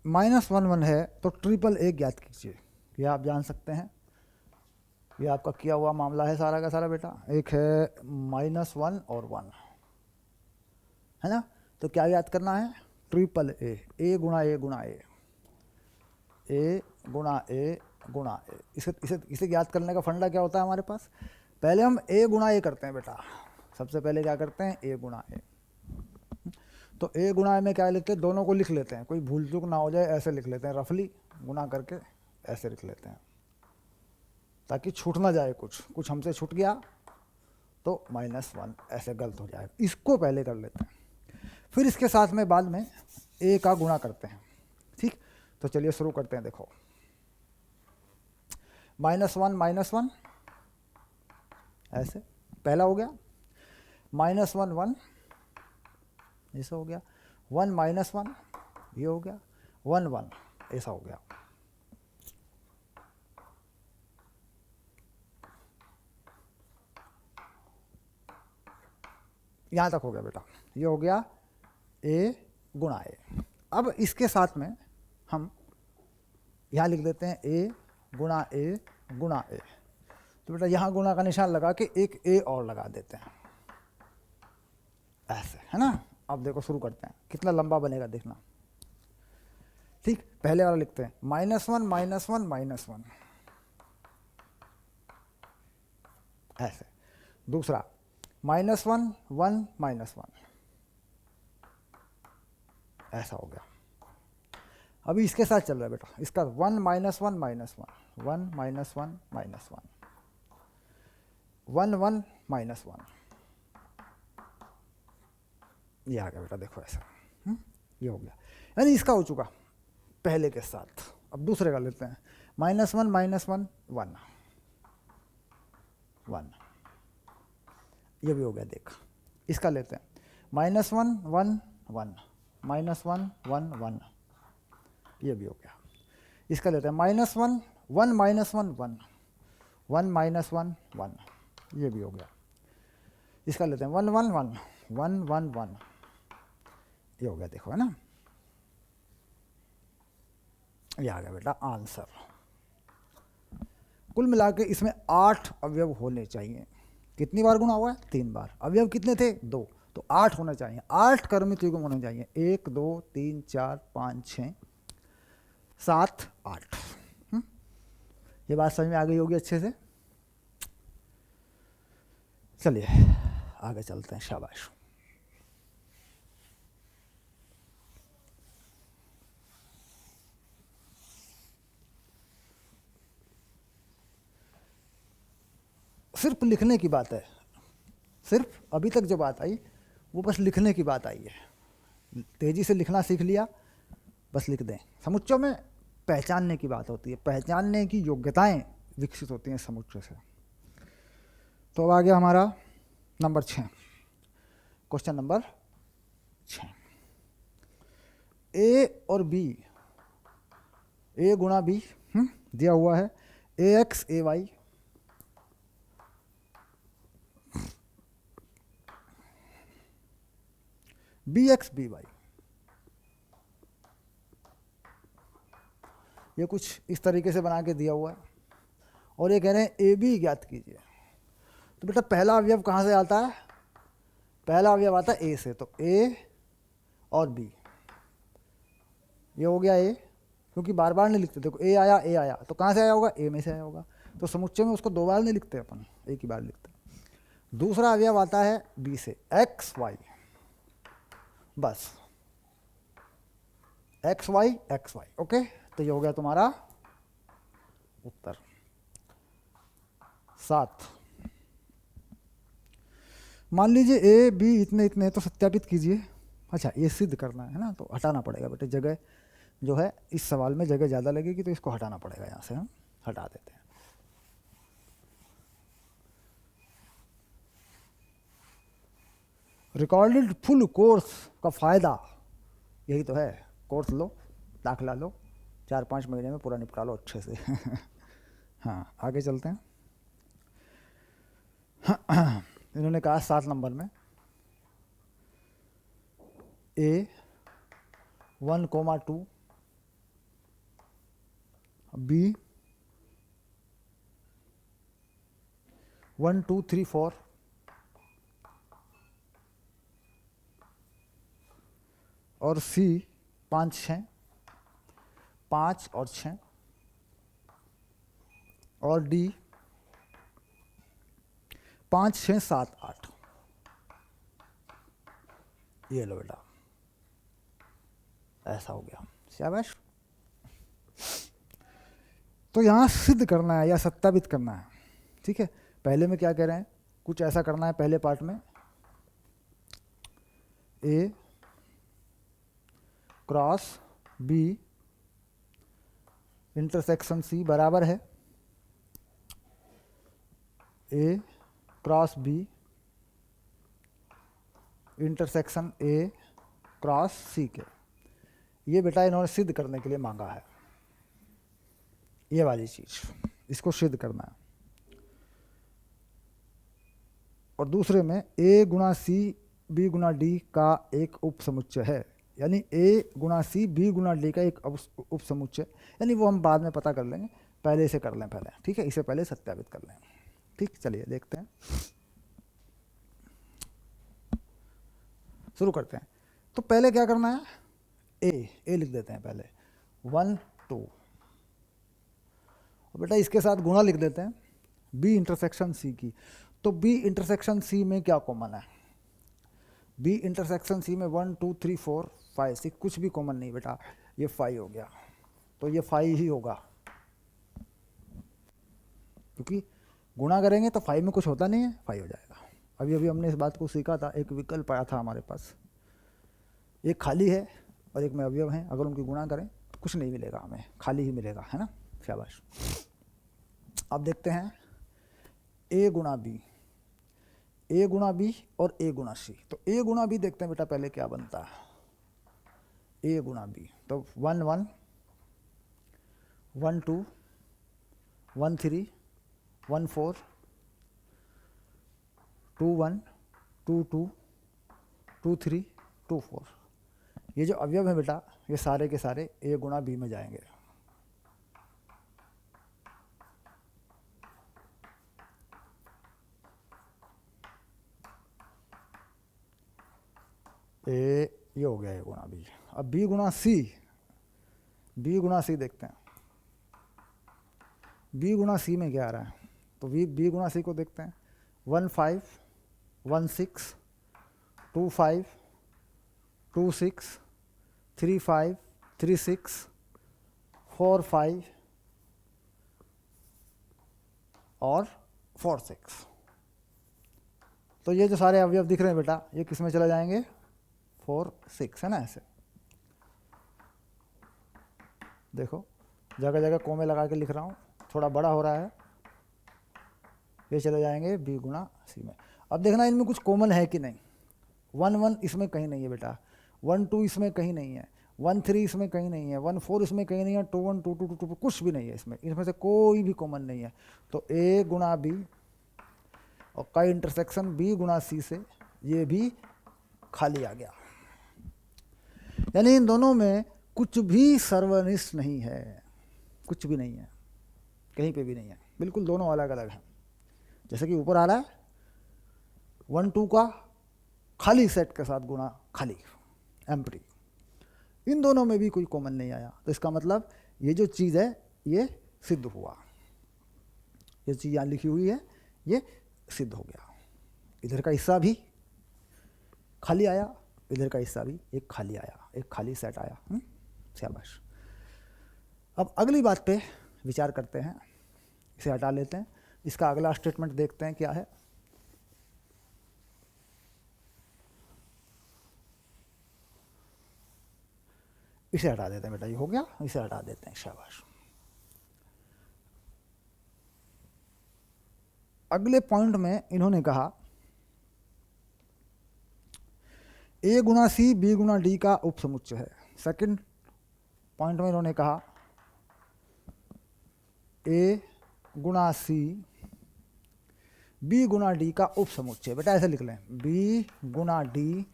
-1 1 है तो ट्रिपल ए ज्ञात कीजिए। यह आप जान सकते हैं, ये आपका किया हुआ मामला है सारा का सारा बेटा। एक है -1 और 1 है ना, तो क्या याद करना है, ट्रिपल ए गुणा ए गुणा ए गुणा ए गुणा ए। इसे इसे इसे याद करने का फंडा क्या होता है हमारे पास, पहले हम ए गुणा ए करते हैं बेटा। सबसे पहले क्या करते हैं, ए गुणा ए। तो ए गुणा ए में क्या लिखते हैं, दोनों को लिख लेते हैं, कोई भूल चूक ना हो जाए, ऐसे लिख लेते हैं रफली, गुणा करके ऐसे लिख लेते हैं, ताकि छूट ना जाए। कुछ हमसे छूट गया तो -1 ऐसे गलत हो जाएगा। इसको पहले कर लेते हैं, फिर इसके साथ में बाद में ए का गुणा करते हैं। ठीक, तो चलिए शुरू करते हैं। देखो, -1 ऐसे पहला हो गया, -1 1 ऐसा हो गया, 1 -1 ये हो गया, 1 1 ऐसा हो गया। यहाँ तक हो गया बेटा, ये हो गया ए गुणा ए। अब इसके साथ में हम यहाँ लिख देते हैं ए गुणा ए गुणा ए। तो बेटा यहाँ गुणा का निशान लगा के एक ए और लगा देते हैं, ऐसे है ना। अब देखो शुरू करते हैं, कितना लंबा बनेगा देखना। ठीक, पहले वाला लिखते हैं -1 -1 -1 ऐसे। दूसरा -1 1 -1 ऐसा हो गया। अभी इसके साथ चल रहा है बेटा, इसका 1 -1 -1 1 -1 -1 1 1 -1 ये आ गया बेटा। देखो ऐसा, ये हो गया, यानी इसका हो चुका पहले के साथ। अब दूसरे का लेते हैं, -1 -1 1 1 ये भी हो गया। देख, इसका लेते हैं -1 1 1 -1 1 1 ये भी हो गया। इसका लेते हैं -1 1 -1 1 1 -1 1 ये भी हो गया। इसका लेते हैं 1 1 1 1 1 1 ये हो गया। देखो है ना, ये आ गया बेटा आंसर। कुल मिला के इसमें 8 अवयव होने चाहिए। कितनी बार गुणा हुआ है, 3 बार। अवयव कितने थे, 2, तो 8 होना चाहिए। 8 क्रमिक युग्म होने चाहिए, 1 2 3 4 5 6 7 8। ये बात समझ में आ गई होगी अच्छे से। चलिए आगे चलते हैं, शाबाश। सिर्फ लिखने की बात है, सिर्फ अभी तक जो बात आई वो बस लिखने की बात आई है। तेजी से लिखना सीख लिया, बस लिख दें। समुच्चयों में पहचानने की बात होती है, पहचानने की योग्यताएं विकसित होती हैं समुच्चय से। तो अब आ गया हमारा नंबर 6, क्वेश्चन नंबर 6। ए और बी, ए गुणा बी दिया हुआ है, A X A Y B X B Y, ये कुछ इस तरीके से बना के दिया हुआ है और ये कह रहे हैं ए बी ज्ञात कीजिए। तो बेटा पहला अवयव कहाँ से आता है? पहला अवयव आता है ए से, तो ए और बी, ये हो गया ए, क्योंकि बार बार नहीं लिखते। देखो ए आया, तो कहाँ से आया होगा? ए में से आया होगा। तो समुच्चय में उसको 2 बार नहीं लिखते अपन, एक ही बार लिखते। दूसरा अवयव आता है बी से, एक्स वाई, बस एक्स वाई, ओके। तो ये हो गया तुम्हारा उत्तर 7। मान लीजिए ए बी इतने इतने, तो सत्यापित कीजिए। अच्छा, ये सिद्ध करना है ना, तो हटाना पड़ेगा बेटे, जगह जो है इस सवाल में जगह ज़्यादा लगेगी, तो इसको हटाना पड़ेगा, यहाँ से हम हटा देते हैं। रिकॉर्डेड फुल कोर्स का फ़ायदा यही तो है, कोर्स लो, दाखला लो, 4-5 महीने में पूरा निपटा लो अच्छे से। हाँ, आगे चलते हैं। इन्होंने कहा 7 नंबर में ए 1,2, बी 1 2 3 4, और सी 5 6, 5 और 6, और डी 5 6 7 8। ये लो बेटा, ऐसा हो गया, शाबाश। तो यहाँ सिद्ध करना है या सत्यापित करना है, ठीक है। पहले में क्या कह रहे हैं, कुछ ऐसा करना है पहले पार्ट में, A cross B intersection C बराबर है A cross B intersection A cross C के। ये बेटा इन्होंने सिद्ध करने के लिए मांगा है, ये वाली चीज़, इसको सिद्ध करना है। और दूसरे में ए गुणा सी बी गुणा डी का एक उप समुच्चय है, यानी ए गुणा सी बी गुणा डी का एक उप समुच्चय, यानी वो हम बाद में पता कर लेंगे, पहले इसे कर लें पहले, ठीक है, इसे पहले सत्यापित कर लें। ठीक, चलिए देखते हैं, शुरू करते हैं। तो पहले क्या करना है, ए लिख देते हैं पहले, 1 2, और बेटा इसके साथ गुणा लिख देते हैं बी इंटरसेक्शन सी की। तो बी इंटरसेक्शन सी में क्या कॉमन है? बी इंटरसेक्शन सी में 1 2 3 4 5 6 कुछ भी कॉमन नहीं बेटा, ये 5 हो गया, तो ये 5 ही होगा, क्योंकि गुणा करेंगे तो 5 में कुछ होता नहीं है, 5 हो जाएगा। अभी अभी हमने इस बात को सीखा था, एक विकल्प आया था हमारे पास, एक खाली है और एक में अवयव है, अगर उनकी गुणा करें तो कुछ नहीं मिलेगा हमें, खाली ही मिलेगा, है ना, शाबाश। अब देखते हैं ए गुणा बी, ए गुणा बी और ए गुणा सी। तो ए गुणा बी देखते हैं बेटा पहले क्या बनता है, ए गुणा बी, तो 1 1 1 2 1 3 1 4 2 1 2 2 2 3 2 4। ये जो अवयव है बेटा, ये सारे के सारे ए गुणा बी में जाएंगे। ये हो गया ए गुणा बी। अब बी गुणा सी, बी गुणा सी देखते हैं, बी गुणा सी में क्या आ रहा है, तो बी गुणा सी को देखते हैं, 1 5 1 6 2 5 2 6 3 5 3 6 4 5 और 4 6। तो ये जो सारे अवयव दिख रहे हैं बेटा, ये किस में चले जाएंगे, 4 6, है ना, ऐसे देखो, जगह जगह कोमे लगा के लिख रहा हूँ, थोड़ा बड़ा हो रहा है, ये चले जाएंगे बी गुणा सी में। अब देखना इनमें कुछ कॉमन है कि नहीं, 1 1 इसमें कहीं नहीं है बेटा, 1 2 इसमें कहीं नहीं है, 1 3 इसमें कहीं नहीं है, 1 4 इसमें कहीं नहीं है, 2 1 2 2 2 2 कुछ भी नहीं है इसमें, इनमें से कोई भी कॉमन नहीं है। तो ए गुणा बी और का इंटरसेक्शन बी गुणा सी से ये भी खाली आ गया, यानी इन दोनों में कुछ भी सर्वनिष्ठ नहीं है, कुछ भी नहीं है, कहीं पे भी नहीं है, बिल्कुल दोनों अलग अलग हैं। जैसे कि ऊपर आ रहा है 1 2 का खाली सेट के साथ गुणा खाली एम्प्टी, इन दोनों में भी कोई कॉमन नहीं आया। तो इसका मतलब ये जो चीज़ है ये सिद्ध हुआ, ये चीज़ यहाँ लिखी हुई है ये सिद्ध हो गया। इधर का हिस्सा भी खाली आया, इधर का हिस्सा भी एक खाली आया, एक खाली सेट आया। शाबाश। अब अगली बात पे विचार करते हैं, इसे हटा लेते हैं, इसका अगला स्टेटमेंट देखते हैं क्या है। इसे हटा देते हैं बेटा, ये हो गया, इसे हटा देते हैं। शाबाश। अगले पॉइंट में इन्होंने कहा ए गुणा सी बी गुणा डी का उपसमुच्चय है। सेकंड पॉइंट में इन्होंने कहा ए गुणा सी बी गुणा डी का उपसमुच्चय। बेटा ऐसे लिख लें, बी गुणा डी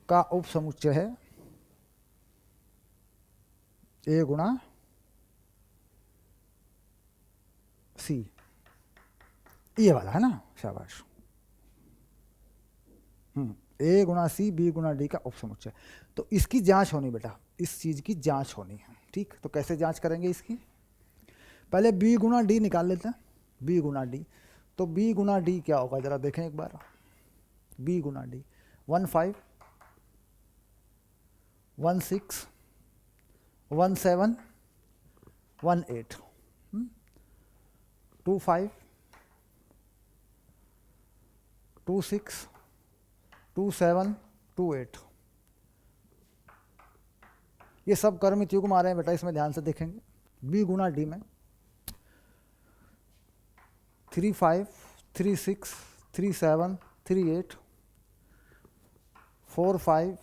का उपसमुच्चय है ए गुणा सी, ये वाला है ना। शाबाश। ए गुणा सी बी गुणा डी का उपसमुच्चय। तो इसकी जांच होनी बेटा, इस चीज़ की जांच होनी है। ठीक, तो कैसे जांच करेंगे इसकी? पहले बी गुणा डी निकाल लेते हैं, बी गुणा डी। तो बी गुणा डी क्या होगा ज़रा देखें एक बार। बी गुणा डी 1 5 1 6 1 7 1 8 2 5 2 6 2 7 2 8। ये सब कर्मित युग्म आ रहे हैं बेटा, इसमें ध्यान से देखेंगे। बी गुणा डी में 3 5 3 6 3 7 3 8 4 5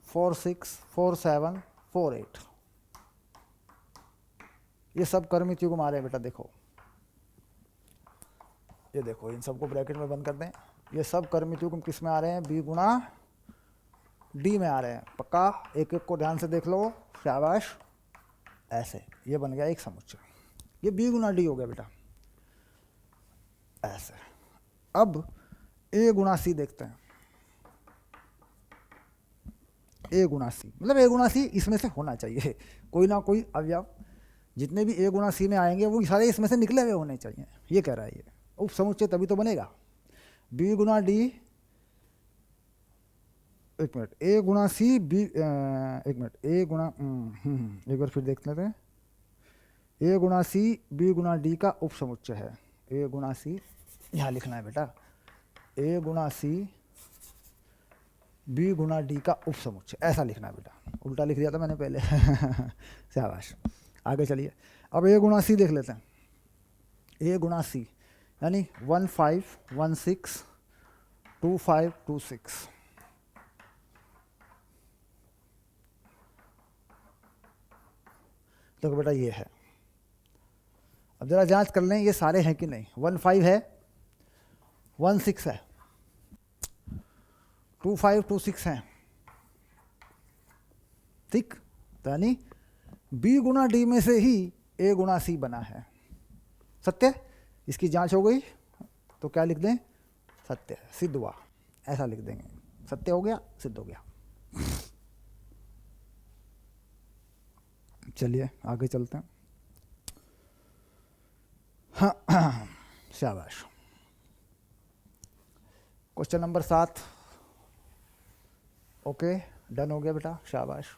4 6 4 7 4 8, ये सब कर्मित युग्म आ रहे हैं बेटा। देखो ये देखो, इन सबको ब्रैकेट में बंद कर दें। ये सब कर्मित युग्म किस में आ रहे हैं? बी गुणा डी में आ रहे हैं। पक्का एक एक को ध्यान से देख लो। शाबाश। ऐसे ये बन गया एक समुच्चय, ये बी गुणा डी हो गया बेटा ऐसे। अब ए गुणा सी देखते हैं। ए गुणा सी मतलब ए गुणा सी इसमें से होना चाहिए, कोई ना कोई अवयव जितने भी ए गुणा सी में आएंगे वो सारे इसमें से निकले हुए होने चाहिए, ये कह रहा है। ये उप समुच्चय तभी तो बनेगा। बी गुणा डी, एक मिनट, ए गुणा सी बी, एक मिनट, ए गुणा एक बार फिर देख लेते हैं। ए गुणा सी बी गुणा डी का उप समुच्चय है। ए गुणा सी यहाँ लिखना है बेटा, ए गुणा सी बी गुणा डी का उप समुच्चय, ऐसा लिखना है बेटा। उल्टा लिख दिया था मैंने पहले। शाबाश। आगे चलिए, अब ए गुणा सी देख लेते हैं। ए गुणा सी यानी 1 5 1 6 2 5 2 6। देखो बेटा ये है। अब जरा जांच कर लें ये सारे हैं कि नहीं। 1 5 है, 1 6 है, 2 5 2 6 है। ठीक, तो यानी बी गुणा डी में से ही ए गुणा सी बना है। सत्य, इसकी जांच हो गई तो क्या लिख दें? सत्य, सिद्ध हुआ, ऐसा लिख देंगे। सत्य हो गया, सिद्ध हो गया। चलिए आगे चलते हैं। हाँ, शाबाश। क्वेश्चन नंबर 7 ओके, डन हो गया बेटा, शाबाश।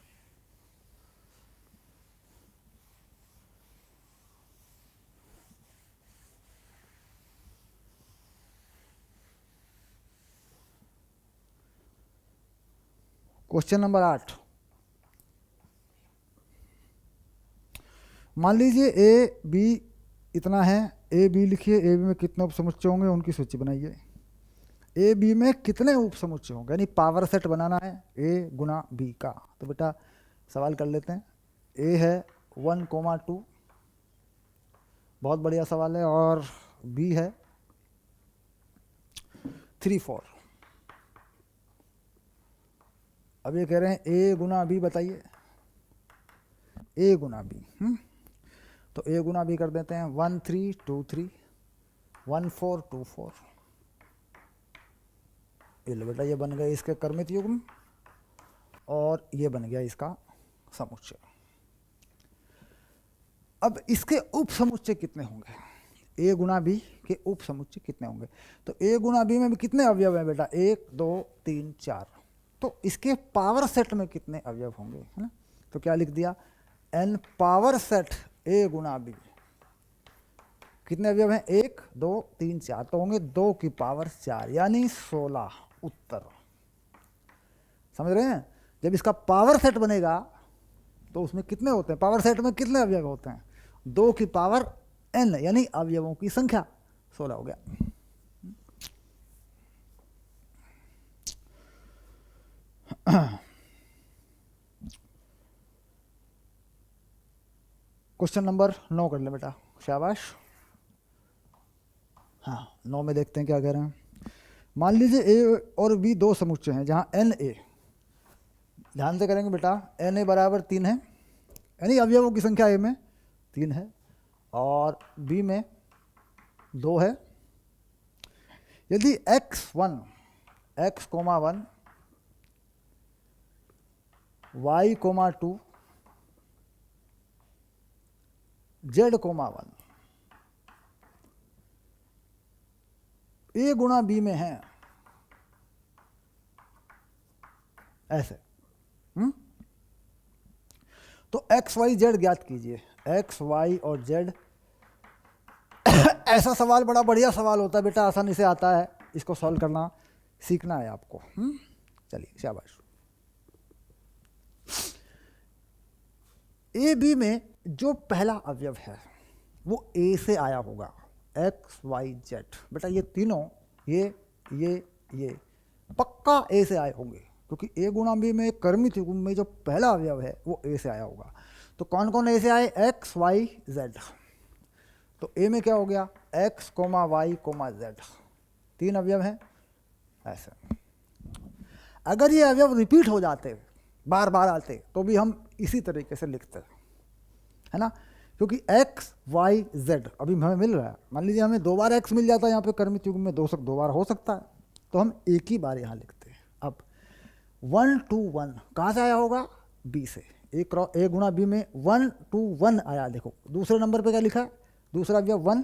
क्वेश्चन नंबर 8, मान लीजिए ए बी इतना है। ए बी लिखिए, ए बी में कितने उपसमुच्चय होंगे उनकी सूची बनाइए। ए बी में कितने उपसमुच्चय होंगे, यानी पावर सेट बनाना है ए गुणा बी का। तो बेटा सवाल कर लेते हैं। ए है 1,2, बहुत बढ़िया सवाल है। और बी है 3 4। अब ये कह रहे हैं ए गुणा बी बताइए। ए गुना बी। तो ए गुना बी कर देते हैं 1 3 2 3 1 4 2 4। ये लो बेटा, ये बन गए इसके कर्मित युग्म और ये बन गया इसका समुच्चय। अब इसके उप समुच्चय कितने होंगे? ए गुना बी के उप समुच्चय कितने होंगे? तो ए गुना बी में भी कितने अवयव हैं बेटा? 1 2 3 4। तो इसके पावर सेट में कितने अवयव होंगे, है ना? तो क्या लिख दिया, n पावर सेट ए गुना बी कितने अवयव हैं? 1 2 3 4। तो होंगे 2 की पावर 4 यानी 16 उत्तर। समझ रहे हैं? जब इसका पावर सेट बनेगा तो उसमें कितने होते हैं? पावर सेट में कितने अवयव होते हैं? 2 की पावर n यानी अवयवों की संख्या 16 हो गया। क्वेश्चन नंबर 9 कर ले बेटा, शाबाश। हाँ, 9 में देखते हैं क्या कह रहे हैं। मान लीजिए ए और बी दो समुच्चय हैं जहाँ एन ए, ध्यान से करेंगे बेटा, एन ए बराबर 3 है यानी अवयवों की संख्या ए में 3 है और बी में 2 है। यदि x1 x, 1 y, 2 z, 1 ए गुणा बी में है ऐसे, तो x y z ज्ञात कीजिए। x y और z ऐसा सवाल बड़ा बढ़िया सवाल होता है बेटा, आसानी से आता है, इसको सॉल्व करना सीखना है आपको। चलिए शाबाश। ए बी में जो पहला अवयव है वो ए से आया होगा, x y z। बेटा ये तीनों ये पक्का ए से आए होंगे, क्योंकि ए गुणा बी में कर्मित युग्म में जो पहला अवयव है वो ए से आया होगा। तो कौन कौन ए से आए? x y z। तो ए में क्या हो गया? x, y, z, 3 अवयव हैं ऐसे। अगर ये अवयव रिपीट हो जाते, बार बार आते, तो भी हम इसी तरीके से लिखते, है ना, क्योंकि x y z अभी हमें मिल रहा है। मान लीजिए हमें 2 बार x मिल जाता है यहाँ पे कर्मित युग्म में, 2 बार हो सकता है, तो हम एक ही बार यहाँ लिखते हैं। अब 1 2 1 कहाँ से आया होगा? b से। ए गुणा बी में 1 2 1 आया। देखो दूसरे नंबर पे क्या लिखा है? दूसरा अवयव 1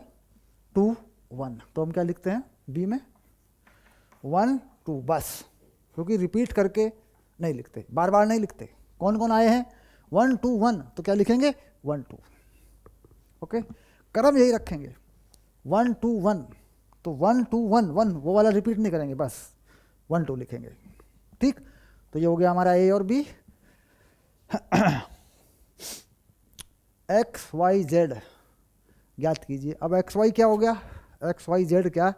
2 1। तो हम क्या लिखते हैं बी में? 1 2 बस, क्योंकि रिपीट करके नहीं लिखते, बार बार नहीं लिखते। कौन कौन आए हैं? 1 2 1, तो क्या लिखेंगे? 1 2। ओके, क्रम यही रखेंगे 1 2 1। तो 1 2 1 1 वो वाला रिपीट नहीं करेंगे, बस 1 2 लिखेंगे। ठीक, तो ये हो गया हमारा ए और बी। एक्स वाई जेड ज्ञात कीजिए। अब एक्स वाई क्या हो गया? एक्स वाई जेड क्या?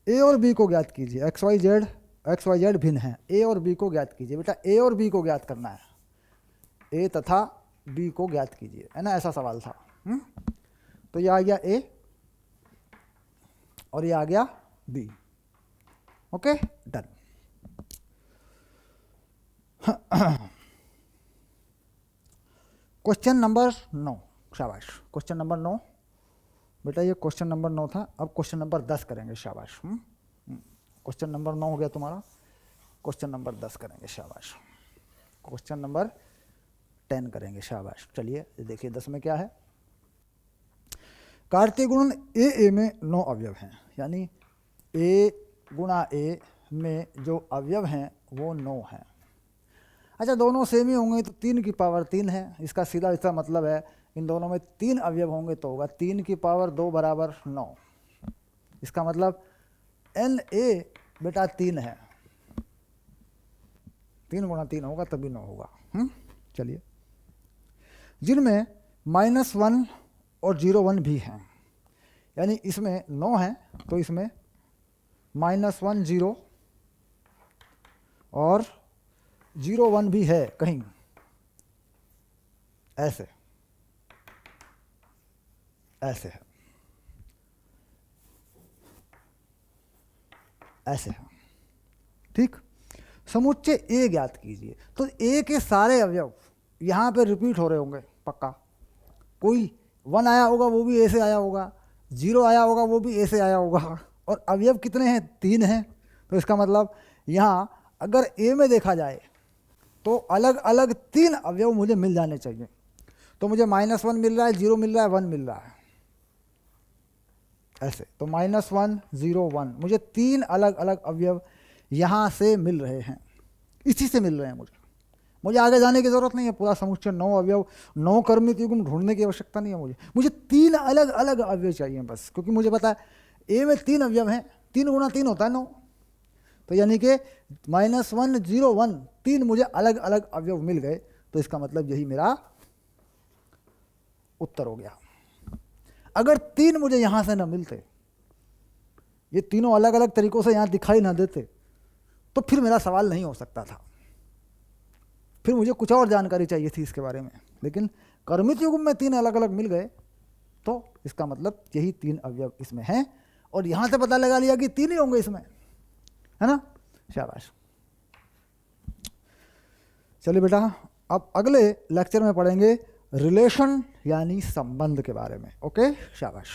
ए और बी को ज्ञात कीजिए। एक्स वाई जेड भिन्न है, ए और बी को ज्ञात कीजिए। बेटा ए और बी को ज्ञात करना है, ए तथा बी को ज्ञात कीजिए, है ना, ऐसा सवाल था। तो ये आ गया ए और ये आ गया B. Okay, done. Question number 9, शाबाश। क्वेश्चन नंबर 9 बेटा, ये क्वेश्चन नंबर 9 था। अब क्वेश्चन नंबर 10 करेंगे, शाबाश। क्वेश्चन नंबर 9 हो गया तुम्हारा, क्वेश्चन नंबर 10 करेंगे, शाबाश। क्वेश्चन नंबर 10 करेंगे, शाबाश। चलिए देखिए 10 में क्या है। कार्तीय गुणन ए में 9 अवयव हैं, यानी ए गुणा ए में जो अवयव हैं वो 9 हैं। अच्छा, दोनों सेम ही होंगे तो 3 की पावर 3 है, इसका सीधा इसका मतलब है इन दोनों में 3 अवयव होंगे तो होगा 3 की पावर 2 बराबर 9। इसका मतलब एन ए बेटा 3 है, 3 गुणा 3 होगा तभी 9 होगा। चलिए, जिनमें -1 और 0 1 भी हैं, यानी इसमें 9 है तो इसमें -1 0 और 0 1 भी है कहीं, ऐसे ऐसे है, ऐसे है। ठीक, समुच्चय ए ज्ञात कीजिए। तो ए के सारे अवयव यहाँ पे रिपीट हो रहे होंगे पक्का। कोई 1 आया होगा वो भी ए से आया होगा, 0 आया होगा वो भी ए से आया होगा, और अवयव कितने हैं? 3 हैं। तो इसका मतलब यहाँ अगर ए में देखा जाए तो अलग अलग 3 अवयव मुझे मिल जाने चाहिए। तो मुझे -1 मिल रहा है, 0 मिल रहा है, 1 मिल रहा है, ऐसे। तो -1 0 1 मुझे 3 अलग अलग अवयव यहाँ से मिल रहे हैं, इसी से मिल रहे हैं मुझे आगे जाने की ज़रूरत नहीं है। पूरा समुच्चय 9 अवयव 9 कर्मित युग्म ढूंढने की आवश्यकता नहीं है मुझे 3 अलग अलग अवयव चाहिए बस। क्योंकि मुझे पता है ए में 3 अवयव हैं, 3 गुणा 3 होता है 9। तो यानी कि -1 0 1 3 मुझे अलग अलग अवयव मिल गए। तो इसका मतलब यही मेरा उत्तर हो गया। अगर 3 मुझे यहाँ से ना मिलते, ये तीनों अलग अलग तरीकों से यहाँ दिखाई ना देते, तो फिर मेरा सवाल नहीं हो सकता था, फिर मुझे कुछ और जानकारी चाहिए थी इसके बारे में। लेकिन कर्मित युग्म में 3 अलग अलग मिल गए, तो इसका मतलब यही 3 अवयव इसमें हैं, और यहाँ से पता लगा लिया कि 3 ही होंगे इसमें, है ना। शाबाश। चलिए बेटा, अब अगले लेक्चर में पढ़ेंगे रिलेशन यानी संबंध के बारे में। ओके, शाबाश।